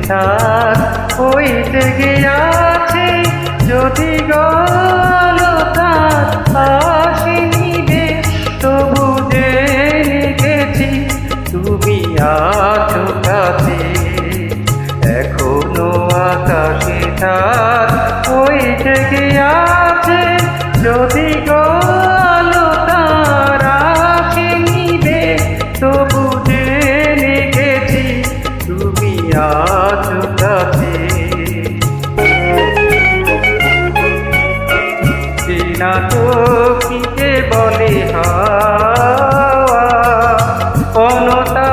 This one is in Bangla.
থাক ওই জেগে আছে যদি গলতার আসেনি রে তবু জেনে গেছি তুমি আছো কাছে এখনো আকাশে থাক ওই জেগে আছে যদি গলতার আসেনি রে তবু জেনে গেছি তুমি আছো কাছে চেনা তো কিকে বলে হাওয়া অনতা